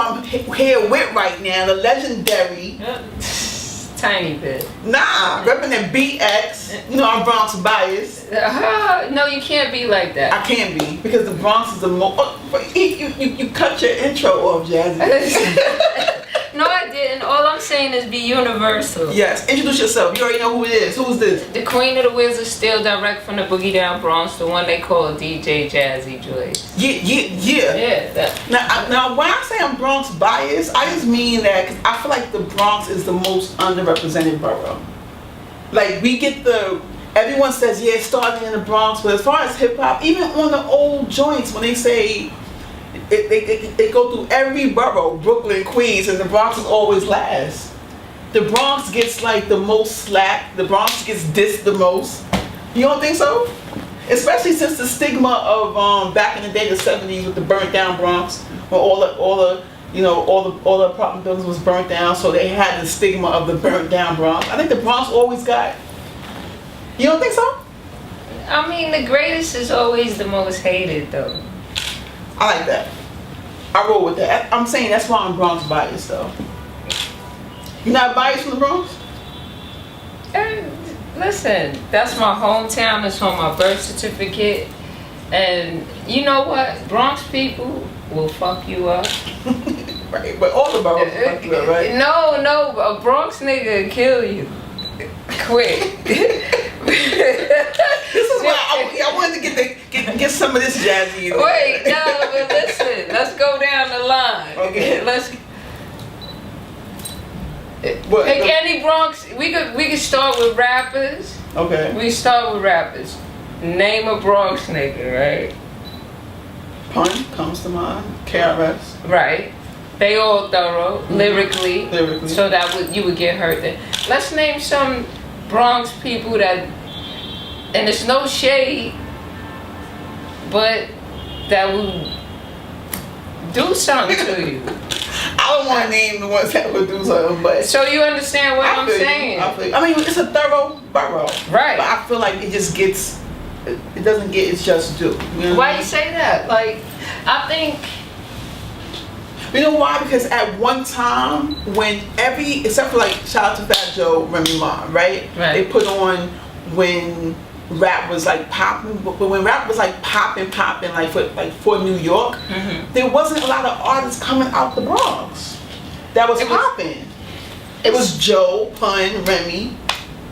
I'm here with right now, the legendary. Tiny bit. Nah, repping BX. You know, I'm Bronx Bias. No, you can't be like that. I can't be, because the Bronx is the most. You cut your intro off, Jazzy. No, I didn't. All I'm saying is be universal. Yes, introduce yourself. You already know who it is. Who's this? The Queen of the Wheels is still direct from the Boogie Down Bronx, the one they call DJ Jazzyjoyce. Yeah. Now, when I say I'm Bronx biased, I just mean that because I feel like the Bronx is the most underrepresented borough. Like, we get everyone says, yeah, it started in the Bronx, but as far as hip hop, even on the old joints, when they say, they go through every borough, Brooklyn, Queens, and the Bronx is always last. The Bronx gets like the most slack. The Bronx gets dissed the most. You don't think so? Especially since the stigma of back in the day, the '70s, with the burnt down Bronx, where all the apartment buildings was burnt down, so they had the stigma of the burnt down Bronx. I think the Bronx always got. You don't think so? I mean, the greatest is always the most hated, though. I like that. I roll with that. I'm saying that's why I'm Bronx biased, though. You not biased from the Bronx? Listen, that's my hometown. It's on my birth certificate. And you know what? Bronx people will fuck you up. Right, but all the boroughs will fuck you up, right? No, a Bronx nigga will kill you. Quick. This is why I wanted to get some of this Jazzy. Wait, no, but listen. Let's go down the line. Okay. Pick any Bronx. We could start with rappers. Okay. We start with rappers. Name a Bronx nigga, right? Pun comes to mind. KRS. Right. They all thorough, lyrically. So that you would get hurt then. Let's name some Bronx people that, and it's no shade, but that would do something to you. I don't want to name the ones that would do something, but so you understand what I'm saying? I mean, it's a thorough borough, right? But I feel like it just gets, it doesn't get its just due. You know why you say that? Like, I think. You know why? Because at one time, when except for like shout out to Fat Joe, Remy Ma, right? They put on when rap was like popping, but when rap was like popping like for New York, there wasn't a lot of artists coming out the Bronx that was popping. It was Joe, Pun, Remy,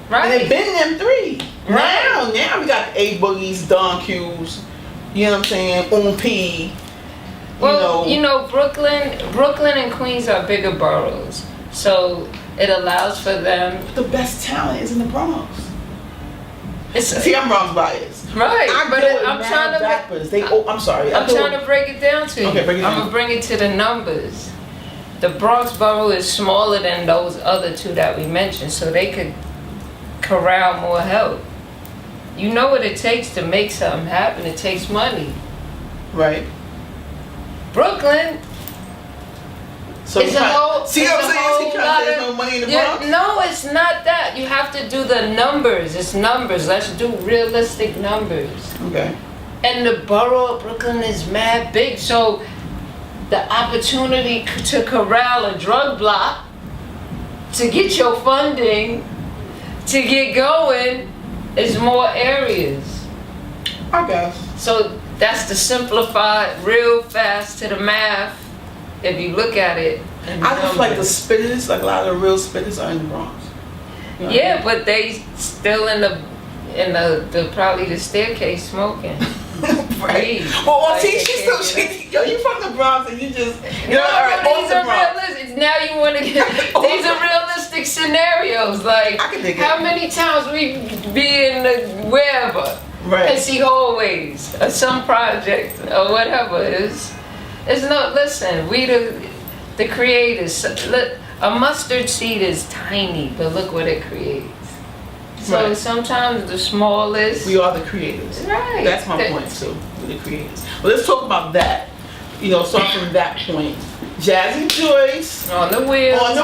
right? And it been them three. Right. Now we got A Boogies, Don Q's, you know what I'm saying, P. Well, you know, Brooklyn and Queens are bigger boroughs, so it allows for them. The best talent is in the Bronx. See, I'm Bronx biased. Right, I'm trying to. Rappers. I'm sorry. I'm trying to break it down to you. Okay, break it down. I'm gonna bring it to the numbers. The Bronx borough is smaller than those other two that we mentioned, so they could corral more help. You know what it takes to make something happen. It takes money. Right. Brooklyn. So it's a whole. See what I'm saying? He trying to say no money in the Bronx? No, it's not that. You have to do the numbers. It's numbers. Let's do realistic numbers. Okay. And the borough of Brooklyn is mad big, so the opportunity to corral a drug block, to get your funding, to get going, is more areas. I guess. So that's the simplified, real fast to the math. If you look at it, I just like the spitters. Like a lot of the real spitters are in the Bronx. You know yeah, but they still in the probably the staircase smoking. Right. Well, like see, you from the Bronx and you just these are realistic. Now you want to get these are realistic scenarios. Like how many times we be in the wherever. Right. And see hallways or some project or whatever is. It's no. Listen, we the creators. Look, a mustard seed is tiny, but look what it creates. So sometimes the smallest. We are the creators. Right. That's my point too. We're the creators. Well, let's talk about that. You know, start from that point. Jazzyjoyce on the wheels.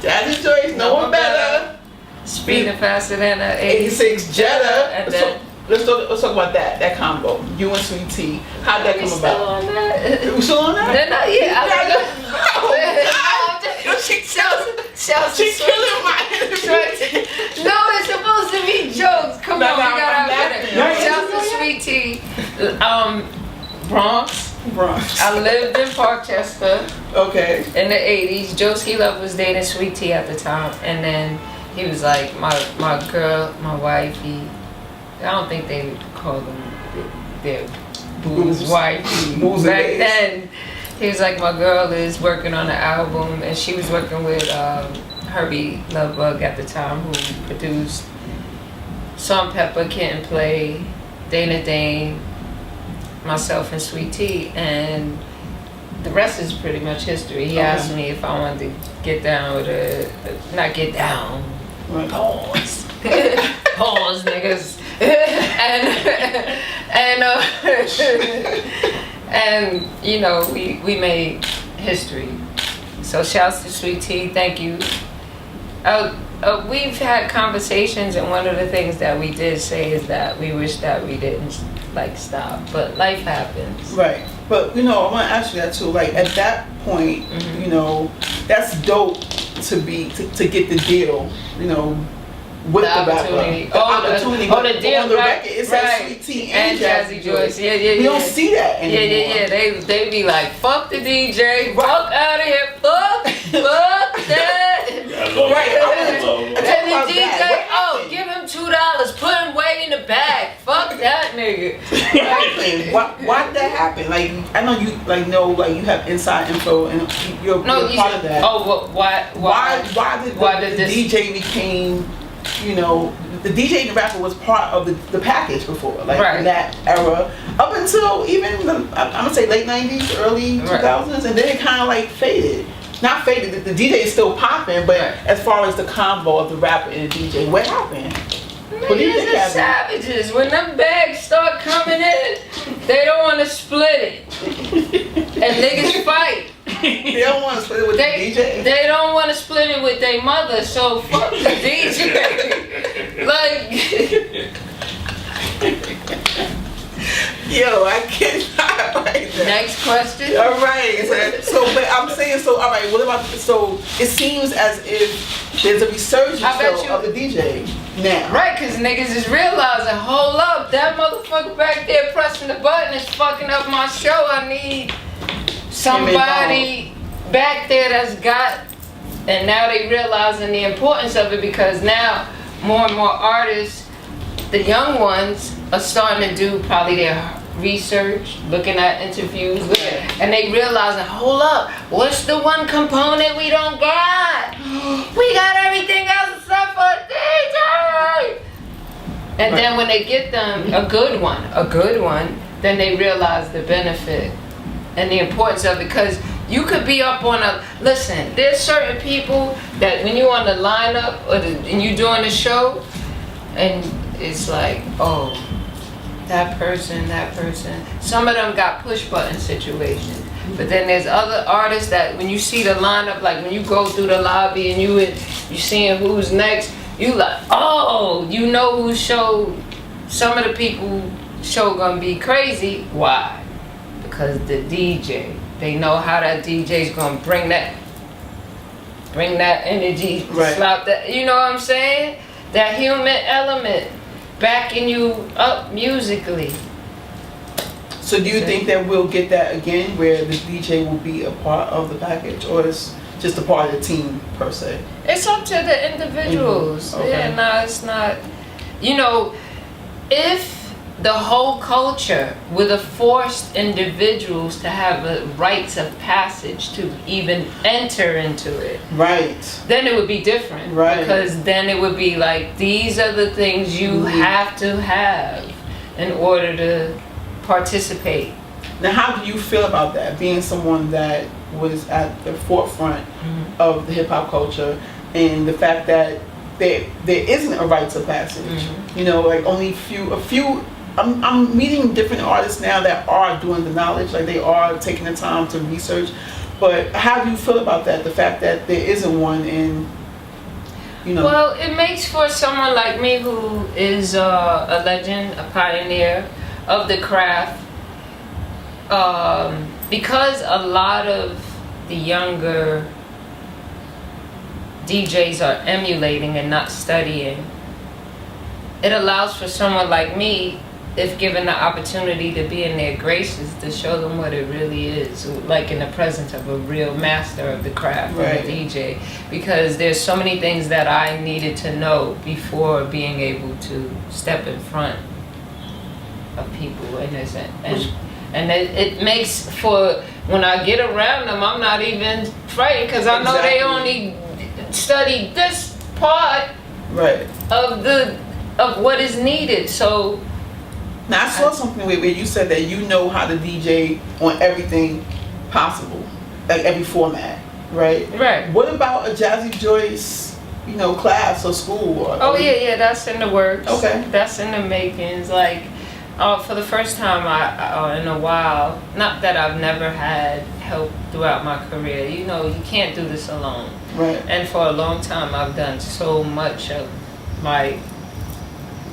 Jazzyjoyce, no one better. Speeding faster than an 86 Jetta. And then let's talk about that combo. You and Sweet Tea. How'd that come about? On that? You still on that? No, yeah. She's killing my energy. No, it's supposed to be jokes. Come on, we gotta have Shouts to Sweet Tea. Bronx. I lived in Parkchester. Okay. In the 80s. Joe Ski Love was dating Sweet Tea at the time. And then he was like, my girl, my wifey. I don't think they called them their boo's wifey. Back then, he was like, my girl is working on an album. And she was working with Herbie Lovebug at the time, who produced Salt Pepper, Kid and Play, Dana Dane, myself and Sweet Tea, and the rest is pretty much history. He asked me if I wanted to get down with not get down, pause, pause, niggas, and you know we made history. So shouts to Sweet Tea, thank you. We've had conversations, and one of the things that we did say is that we wish that we didn't stop, but life happens. Right. But I want to ask you that too. Like at that point, that's dope to get the deal. With the opportunity. The opportunity. The deal. On the record, it says Sweet Tea and Jazzyjoyce. Yeah. We don't see that anymore. Yeah. They be like, fuck the DJ, fuck out of here, fuck that. Right. And the DJ, give him $2, put him way in the bag, fuck that nigga. Why did that happen? Like I know you you have inside info and you're part of that. Oh, well, why did the DJ became the DJ and the rapper was part of the package before, in that era, up until even I'm gonna say late 90s, early 2000s, and then it kind of faded. Not faded. The DJ is still popping, but as far as the combo of the rapper and the DJ, what happened? Niggas are savages. When them bags start coming in, they don't want to split it, and niggas fight. They don't want to split it with the DJ. They don't want to split it with their mother, so fuck the DJ. Yo, I cannot right there. Next question. All right. So, but I'm saying, all right, what about, it seems as if there's a resurgence of the DJ now. Right, because niggas is realizing, hold up, that motherfucker back there pressing the button is fucking up my show. I need somebody back there that's got, and now they realizing the importance of it, because now more and more artists, the young ones, are starting to do probably their research, looking at interviews, and they realizing, hold up, what's the one component we don't got? We got everything else except for DJ. And then when they get them a good one, then they realize the benefit and the importance of it, because you could be up on listen, there's certain people that when you're on the lineup and you doing the show, and it's like, oh, that person. Some of them got push button situations. But then there's other artists that when you see the lineup, like when you go through the lobby and you seeing who's next, you like, oh, you know whose show, some of the people show gonna be crazy. Why? Because the DJ, they know how that DJ's gonna bring that energy, slap that, you know what I'm saying? That human element backing you up musically. So do you think that we'll get that again, where the DJ will be a part of the package, or it's just a part of the team per se? It's up to the individuals. Okay. Yeah, no, it's not. If the whole culture would have forced individuals to have a rites of passage to even enter into it, then it would be different, because then it would be like, these are the things you have to have in order to participate. Now, how do you feel about that, being someone that was at the forefront of the hip-hop culture, and the fact that there isn't a rites of passage? Only a few. I'm meeting different artists now that are doing the knowledge, they are taking the time to research. But how do you feel about that? The fact that there isn't one, and Well, it makes for someone like me who is a legend, a pioneer of the craft, because a lot of the younger DJs are emulating and not studying. It allows for someone like me, if given the opportunity to be in their graces, to show them what it really is, like in the presence of a real master of the craft, right, and a DJ. Because there's so many things that I needed to know before being able to step in front of people, and it makes for, when I get around them, I'm not even frightened, because I know they only study this part, right, of what is needed. So now I saw something where you said that you know how to DJ on everything possible, like every format, right? Right. What about a Jazzyjoyce, class or school? Yeah, that's in the works. Okay. That's in the makings. Like, for the first time in a while, not that I've never had help throughout my career. You can't do this alone. Right. And for a long time, I've done so much of my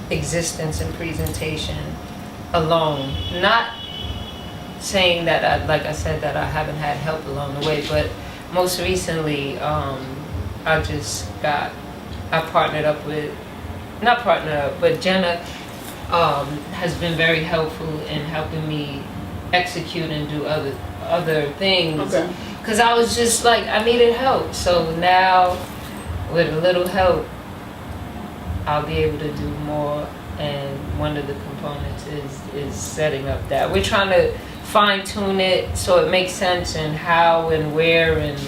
existence and presentation alone. Not saying that that I haven't had help along the way, but most recently, I but Jenna has been very helpful in helping me execute and do other things. Okay. Because I was just like, I needed help. So now, with a little help, I'll be able to do more, and one of the components is setting up that. We're trying to fine tune it so it makes sense, and how and where and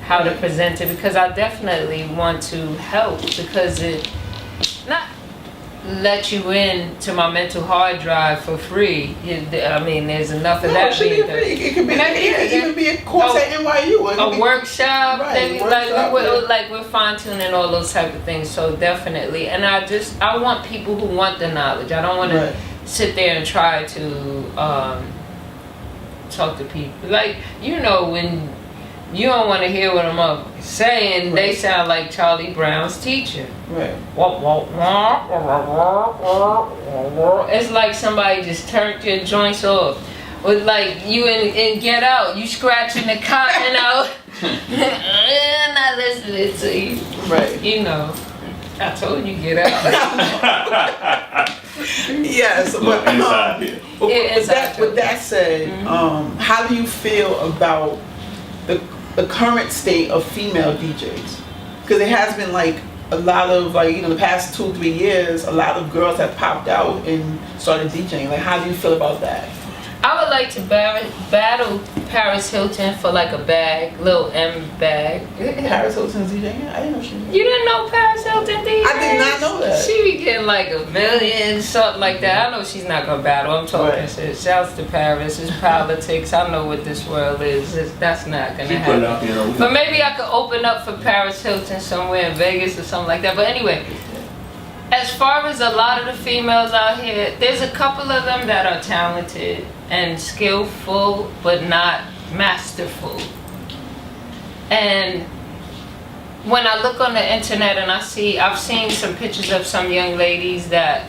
how to present it, because I definitely want to help, because it not let you in to my mental hard drive for free. There's enough of that. It should be free. It could even be a course at NYU. A workshop. Right, we're fine tuning all those type of things. So definitely, and I want people who want the knowledge. I don't want to sit there and try to talk to people. Like, when you don't want to hear what I'm saying, they sound like Charlie Brown's teacher. Right. It's like somebody just turned your joints off. With like you in Get Out, you scratching the cotton out, not listening to you. Right. I told you Get Out. Yes, but with that said, how do you feel about the current state of female DJs? Because it has been like a lot of the past 2-3 years, a lot of girls have popped out and started DJing. Like, how do you feel about that? I would like to battle Paris Hilton for like a bag, little M bag. Paris Hilton's DJing? I didn't know she did. You didn't know Paris Hilton DJing? I did not know that. She be getting like $1 million, something like that. I know she's not gonna battle. I'm talking shit. Shouts to Paris. It's politics. I know what this world is. That's not gonna happen. But maybe I could open up for Paris Hilton somewhere in Vegas or something like that. But anyway, as far as a lot of the females out here, there's a couple of them that are talented and skillful, but not masterful. And when I look on the internet and I've seen some pictures of some young ladies that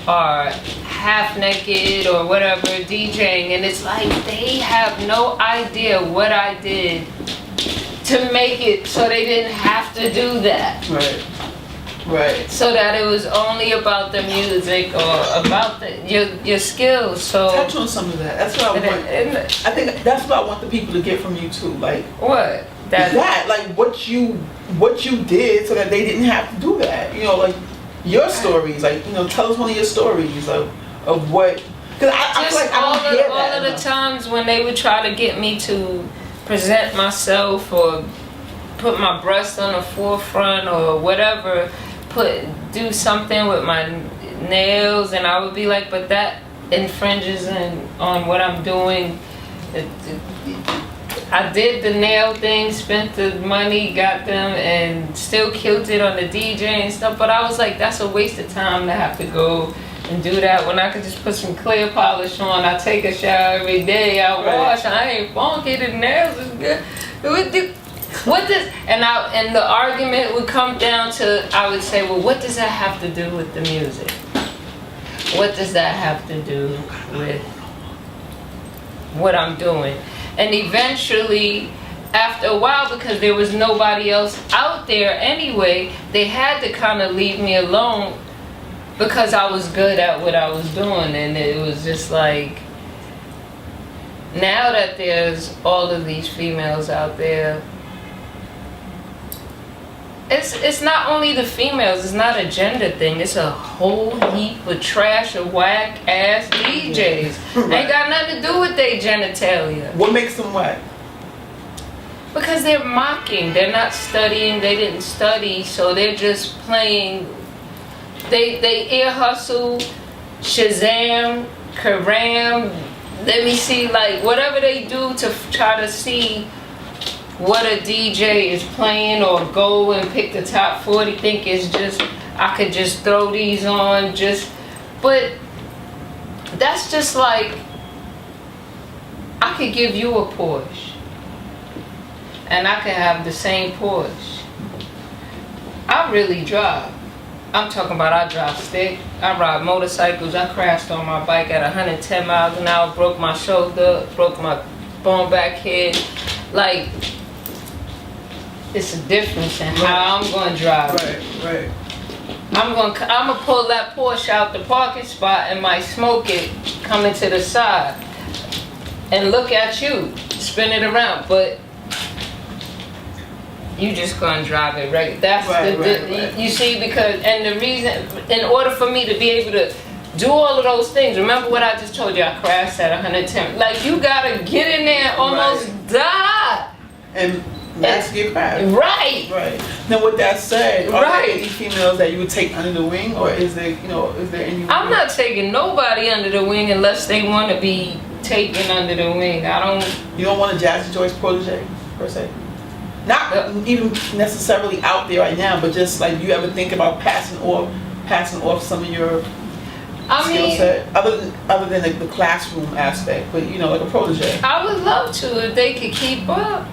are half naked or whatever DJing, and it's like they have no idea what I did to make it so they didn't have to do that. Right. So that it was only about the music or about your skills. So touch on some of that. That's what I want. I think that's what I want the people to get from you too. Like what? Like what you did so that they didn't have to do that. Like your stories. Like tell us one of your stories of what. Because I feel like I don't hear that all of the times when they would try to get me to present myself or put my breast on the forefront or whatever. Do something with my nails, and I would be like, but that infringes on what I'm doing. I did the nail thing, spent the money, got them, and still killed it on the DJ and stuff, but I was like, that's a waste of time to have to go and do that when I could just put some clear polish on. I take a shower every day, I wash, I ain't funky, the nails is good. What does and the argument would come down to, I would say, well, what does that have to do with the music? What does that have to do with what I'm doing? And eventually, after a while, because there was nobody else out there anyway, they had to kind of leave me alone because I was good at what I was doing. And it was just like, now that there's all of these females out there, it's not only the females, it's not a gender thing, it's a whole heap of trash of whack ass DJs. Right. Ain't got nothing to do with their genitalia. What makes them whack? Because they're mocking, they're not studying, they didn't study, so they're just playing. They ear hustle, Shazam, Karam, let me see, like whatever they do to try to see what a DJ is playing, or go and pick the top 40, think it's just, I could just throw these on, but that's just like, I could give you a Porsche, and I could have the same Porsche. I really drive. I'm talking about I drive stick, I ride motorcycles, I crashed on my bike at 110 miles an hour, broke my shoulder, broke my bone back head, like, it's a difference in how I'm going to drive. Right. I'm gonna pull that Porsche out the parking spot and might smoke it coming to the side, and look at you, spin it around, but you just gonna drive it right. That's right. You see, because, and the reason, in order for me to be able to do all of those things, remember what I just told you, I crashed at 110. Like, you gotta get in there and almost die. And that's your crash. Right. Now, with that said, are there any females that you would take under the wing, or is there any? I'm not taking nobody under the wing unless they want to be taken under the wing. You don't want a Jazzyjoyce protege per se. Not even necessarily out there right now, but just like, you ever think about passing off some of your skill set, other than the classroom aspect, but like a protege. I would love to if they could keep up.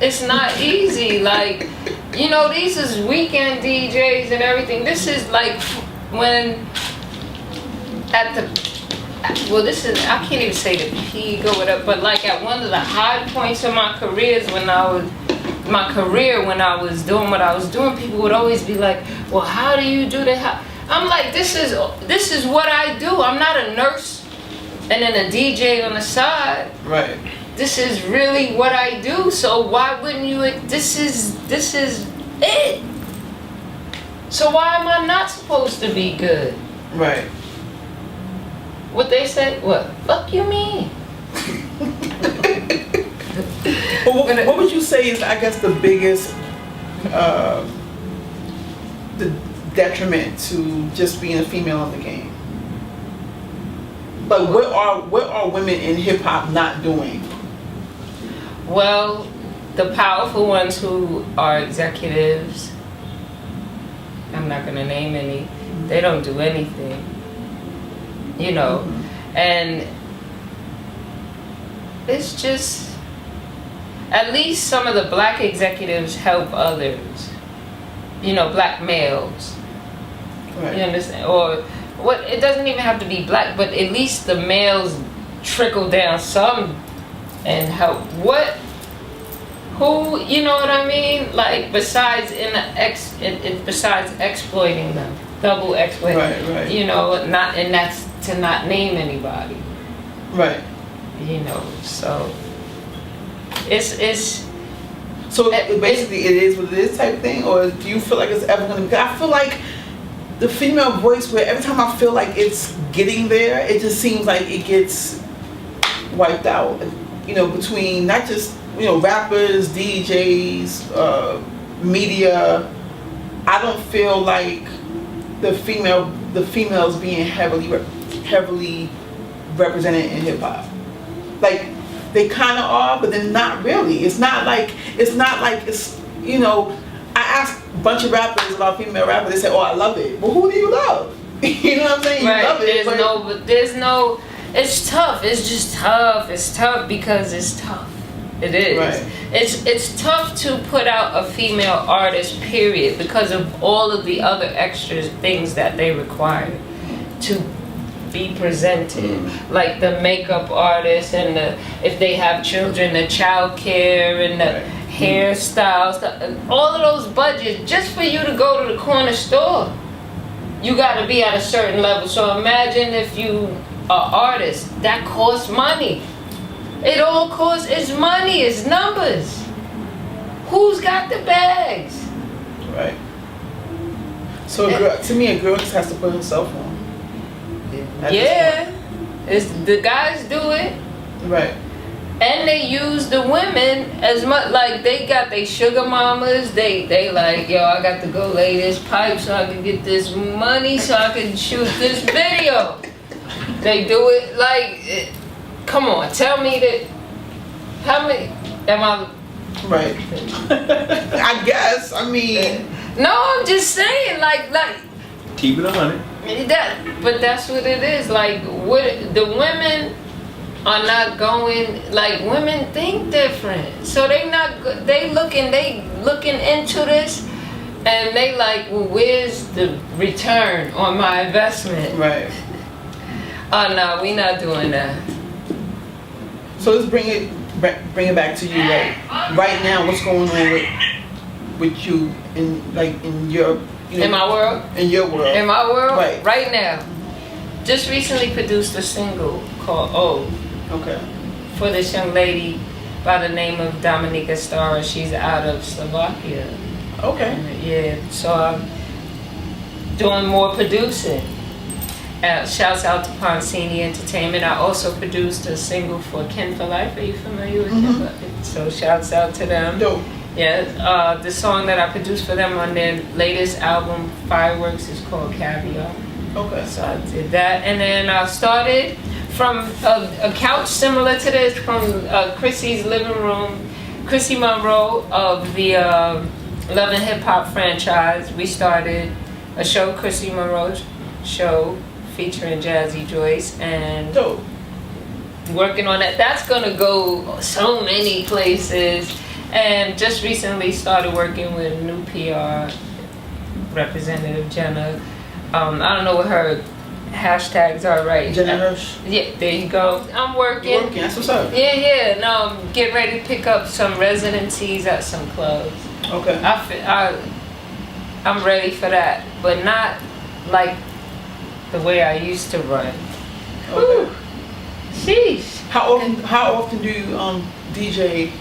It's not easy. Like, these is weekend DJs and everything. This is like when this is, I can't even say the peak or whatever, but like at one of the high points of my career when I was doing what I was doing, people would always be like, well, how do you do that? I'm like, this is what I do. I'm not a nurse and then a DJ on the side. Right. This is really what I do, so why wouldn't you, this is it. So why am I not supposed to be good? Right. What they say? What? Fuck you mean? What would you say is, I guess, the biggest the detriment to just being a female in the game? But what are women in hip hop not doing? Well, the powerful ones who are executives, I'm not gonna name any, they don't do anything, you know, and it's just, at least some of the black executives help others, you know, black males, Right. you understand, or what, it doesn't even have to be black, but at least the males trickle down some and help. Who, you know what I mean? Like, besides besides exploiting them, double exploiting, Right. you know, and that's to not name anybody. Right. You know, so it's so basically it is what it is type thing, or do you feel like it's ever gonna be? I feel like the female voice, where every time I feel like it's getting there, it just seems like it gets wiped out. You know, between not just, you know, rappers, DJs, media. I don't feel like the females being heavily represented in hip hop. Like, they kind of are, but they're not really. It's not like it's, you know, I asked a bunch of rappers about female rappers, they say, oh, I love it. Well, who do you love? You know what I'm saying? You love it. There's no, it's tough. It's just tough. It's tough because it's tough. It is. Right. It's tough to put out a female artist, period, because of all of the other extra things that they require to be presented, like the makeup artist and if they have children, the child care and the hairstyles, all of those budgets just for you to go to the corner store. You got to be at a certain level. So imagine if you are artist, that costs money. It all costs, it's money, it's numbers. Who's got the bags? Right. So a girl, to me, a girl just has to put herself on. Yeah, it's the guys do it. Right. And they use the women as much, like they got their sugar mamas, they like, yo, I got to go lay this pipe so I can get this money so I can shoot this video. They do it like, come on, tell me that, how many, am I? Right. I guess, I mean. No, I'm just saying, like. Keep it 100. But that's what it is, like, what the women are not going, like, women think different, so they looking into this, and they like, well, where's the return on my investment? Right. Oh no, we not doing that. So let's bring it back to you. Like right now, what's going on with you in your in my world? In your world. In my world? Right now. Just recently produced a single called Oh. Okay. For this young lady by the name of Dominika Stara. She's out of Slovakia. Okay. Yeah, so I'm doing more producing. Shouts out to Poncini Entertainment. I also produced a single for Ken for Life. Are you familiar with Ken for Life? So shouts out to them. Dope. Yeah, the song that I produced for them on their latest album, Fireworks, is called Caviar. Okay. So I did that, and then I started from a couch similar to this from Chrissy's living room. Chrissy Monroe of the Love and Hip Hop franchise. We started a show, Chrissy Monroe's show, featuring Jazzyjoyce, and dope. Working on that. That's gonna go so many places. And just recently started working with new PR representative Jenna. I don't know what her hashtags are, right? Jenna Hirsch. Yeah, there you go. I'm working. You're working. That's what's up. Yeah. No, I'm getting ready to pick up some residencies at some clubs. Okay. I'm ready for that, but not like the way I used to run. Okay. Sheesh. How often do you DJ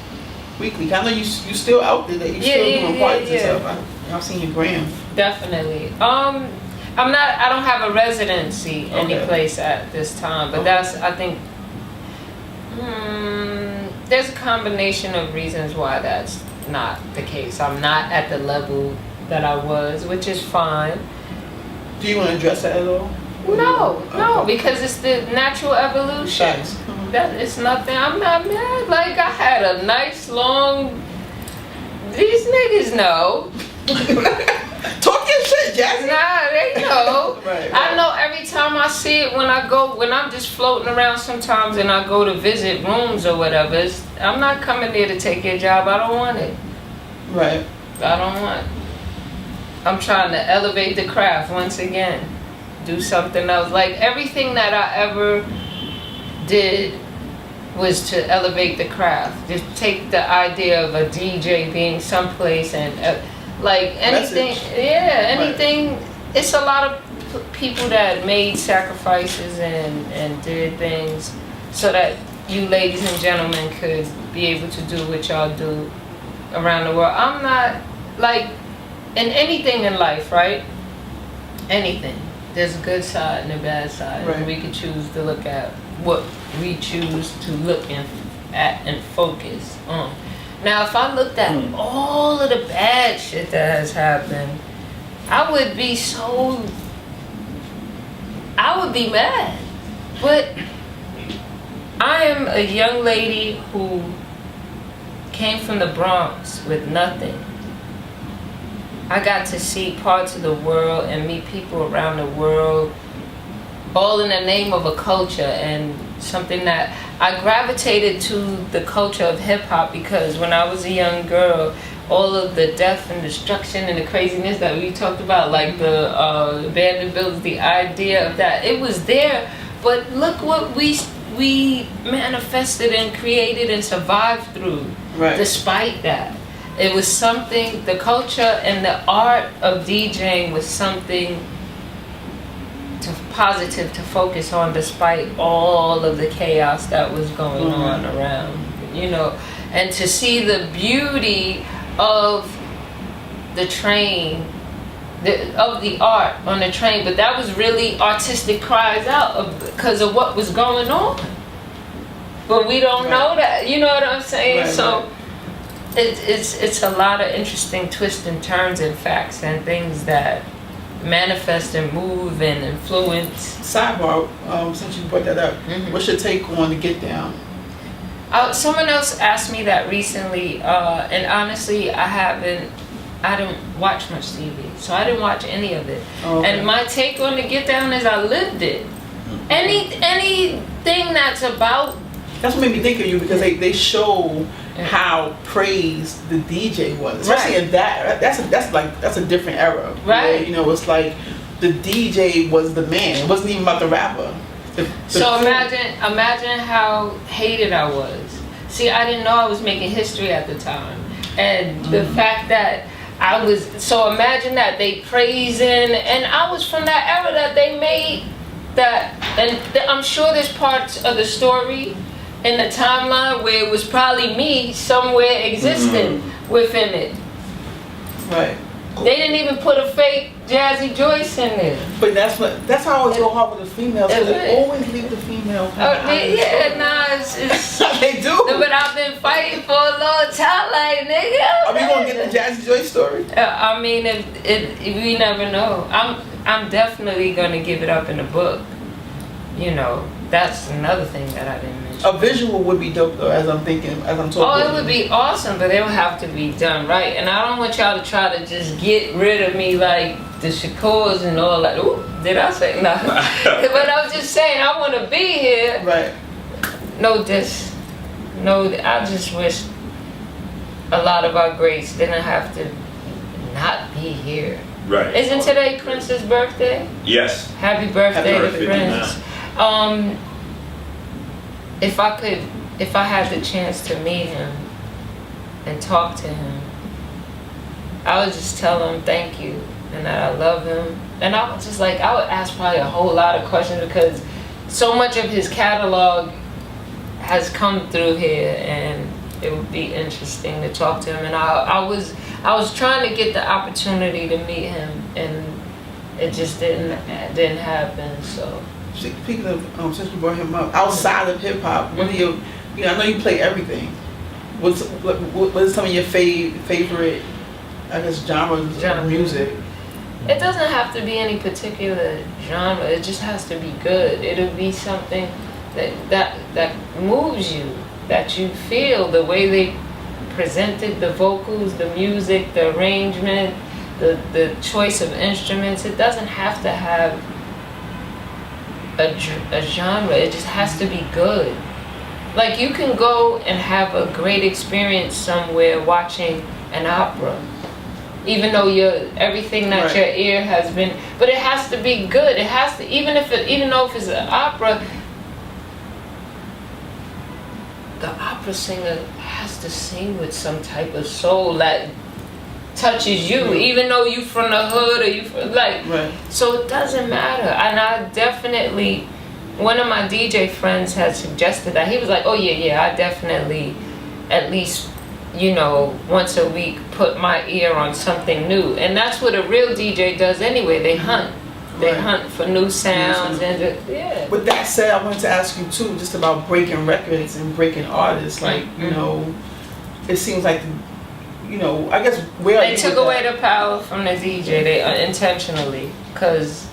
weekly? I know you still out there. You still doing parties and stuff. I've seen your gram. Definitely. I don't have a residency any place at this time, but that's, I think, there's a combination of reasons why that's not the case. I'm not at the level that I was, which is fine. Do you want to address that at all? No, because it's the natural evolution. That it's nothing. I'm not mad. Like, I had a nice long. These niggas know. Talk your shit, Jazzy. Nah, they know. Right. I know every time I see it when I'm just floating around sometimes and I go to visit rooms or whatever. I'm not coming there to take your job. I don't want it. Right. I don't want. I'm trying to elevate the craft once again. Do something else. Like everything that I ever did was to elevate the craft. Just take the idea of a DJ being someplace and like anything. Message. Anything. Right. It's a lot of people that made sacrifices and did things so that you ladies and gentlemen could be able to do what y'all do around the world. I'm not like in anything in life, right? Anything. There's a good side and a bad side. Right. And we can choose to look at what we choose to look at and focus on. Now, if I looked at all of the bad shit that has happened, I would be mad. But I am a young lady who came from the Bronx with nothing. I got to see parts of the world and meet people around the world, all in the name of a culture, and something that I gravitated to the culture of hip hop because when I was a young girl, all of the death and destruction and the craziness that we talked about, like the abandoned buildings, the idea of that, it was there. But look what we manifested and created and survived through. Right. Despite that, it was something. The culture and the art of DJing was something positive to focus on, despite all of the chaos that was going on around. You know, and to see the beauty of the train, of the art on the train, but that was really artistic cries out because of what was going on. But we don't know that, you know what I'm saying? So it's a lot of interesting twists and turns and facts and things that manifest and move and influence. Sidebar, since you brought that up, what's your take on the Get Down? Someone else asked me that recently, and honestly, I don't watch much TV, so I didn't watch any of it. Oh, okay. And my take on the Get Down is I lived it. Anything that's about. That's what made me think of you because they show how praised the DJ was, especially in that. That's a different era, right? Where, you know, it's like the DJ was the man. It wasn't even about the rapper. So imagine how hated I was. See, I didn't know I was making history at the time, and the fact that I was. So imagine that they praising, and I was from that era that they made that, and I'm sure there's parts of the story in the timeline where it was probably me somewhere existing within it. Right. They didn't even put a fake Jazzyjoyce in there. But that's how I always go hard with the females. They always leave the female. It's they do. But I've been fighting for a long time, like nigga. Are we gonna get the Jazzyjoyce story? I mean, we never know. I'm definitely gonna give it up in the book. You know, that's another thing that I didn't mention. A visual would be dope though, as I'm talking. Oh, it would be awesome, but it would have to be done right. And I don't want y'all to try to just get rid of me like the Shakurs and all that. Ooh, did I say no? But I'm just saying, I want to be here. Right. No, I just wish a lot of our greats didn't have to not be here. Right. Isn't today Prince's birthday? Yes. Happy birthday to Prince. If I had the chance to meet him and talk to him, I would just tell him thank you and that I love him. And I would ask probably a whole lot of questions because so much of his catalog has come through here, and it would be interesting to talk to him. And I was trying to get the opportunity to meet him, and it just didn't happen. So. Speaking of, since you brought him up, outside of hip hop, what are your, I know you play everything. What is some of your favorite, I guess, genres of music? It doesn't have to be any particular genre. It just has to be good. It'll be something that moves you, that you feel the way they presented the vocals, the music, the arrangement, the choice of instruments. It doesn't have to have a genre. It just has to be good. Like you can go and have a great experience somewhere watching an opera, even though everything that your ear has been, but it has to be good. It has to, even though if it's an opera, the opera singer has to sing with some type of soul that touches you, even though you from the hood or you from so it doesn't matter. And I definitely, one of my DJ friends had suggested that. He was like, oh yeah, I definitely at least, once a week put my ear on something new. And that's what a real DJ does anyway. They hunt. They hunt for new sounds and With that said, I wanted to ask you too, just about breaking records and breaking artists. Like, it seems like I guess they took away the power from the DJ. They intentionally, because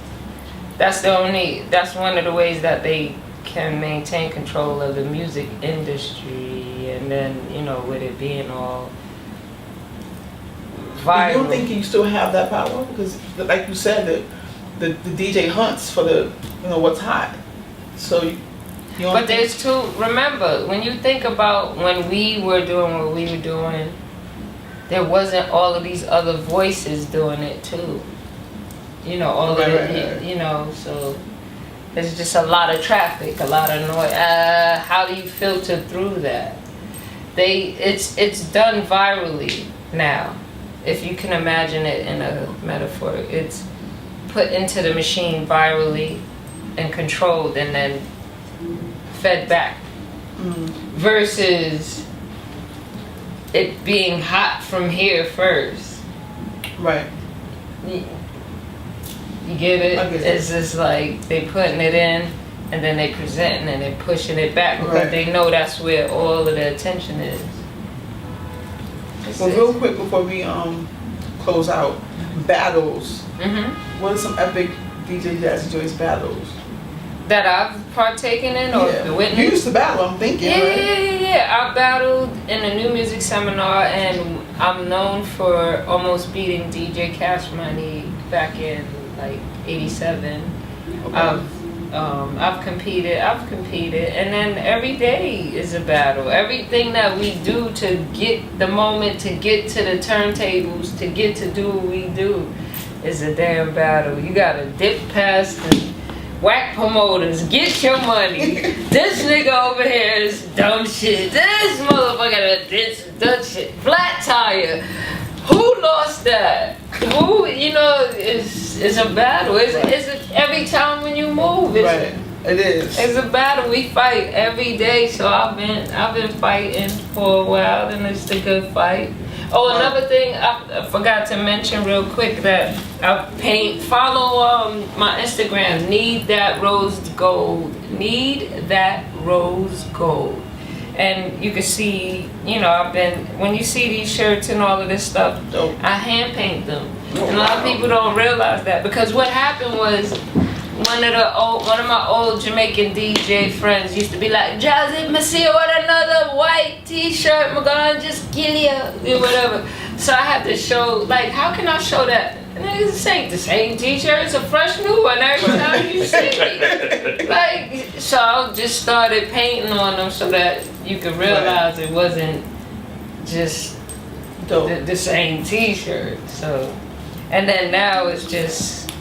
that's one of the ways that they can maintain control of the music industry, and then with it being all viral. You don't think you still have that power? Because like you said, the DJ hunts for the what's hot. So But there's two. Remember, when you think about when we were doing what we were doing, there wasn't all of these other voices doing it too. You know, all of it. You know, so there's just a lot of traffic, a lot of noise. How do you filter through that? It's done virally now. If you can imagine it in a metaphor, it's put into the machine virally and controlled and then fed back. Versus it being hot from here first. Right. You get it? It's just like they putting it in and then they presenting and they pushing it back because they know that's where all of the attention is. Well, real quick before we close out, battles. What are some epic DJ Jazzyjoyce battles that I've partaken in or witnessed? You used to battle, I'm thinking. Yeah. I battled in a new music seminar, and I'm known for almost beating DJ Cash Money back in like '87. Okay. I've competed, and then every day is a battle. Everything that we do to get the moment, to get to the turntables, to get to do what we do is a damn battle. You gotta dip past the whack promoters, get your money. This nigga over here is dumb shit. This motherfucker this dumb shit. Flat tire. Who lost that? Who, you know, it's a battle. It's every time when you move. It is. It's a battle. We fight every day. So I've been fighting for a while, and it's a good fight. Oh, another thing I forgot to mention real quick that I paint. Follow my Instagram. Need that rose gold. Need that rose gold. And you can see, you know, when you see these shirts and all of this stuff, I hand paint them. And a lot of people don't realize that, because what happened was one of my old Jamaican DJ friends used to be like, Jazzy, me see you with another white t-shirt, I'm gonna just kill you, whatever. So I had to show, like, how can I show that? This ain't the same t-shirt, it's a fresh new one every time you see me. Like, so I just started painting on them so that you could realize it wasn't just the same t-shirt. So, and then now it's just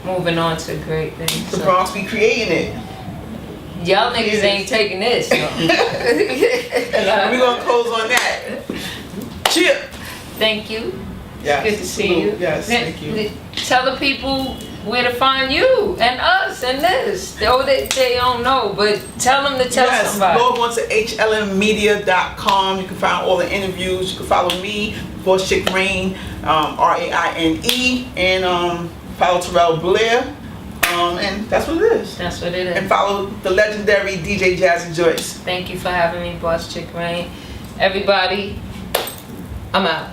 moving on to great things. The Bronx be creating it. Y'all niggas ain't taking this. No. We're gonna close on that. Cheer. Thank you. Yes, good to see you. Yes, thank you. Tell the people where to find you and us and this. They don't know, but tell them to tell somebody. Log on to hlmmedia.com. You can find all the interviews. You can follow me, BossChick Raine, Raine, and follow Terrell, Blair. And that's what it is. That's what it is. And follow the legendary DJ Jazzyjoyce. Thank you for having me, BossChick Raine. Everybody, I'm out.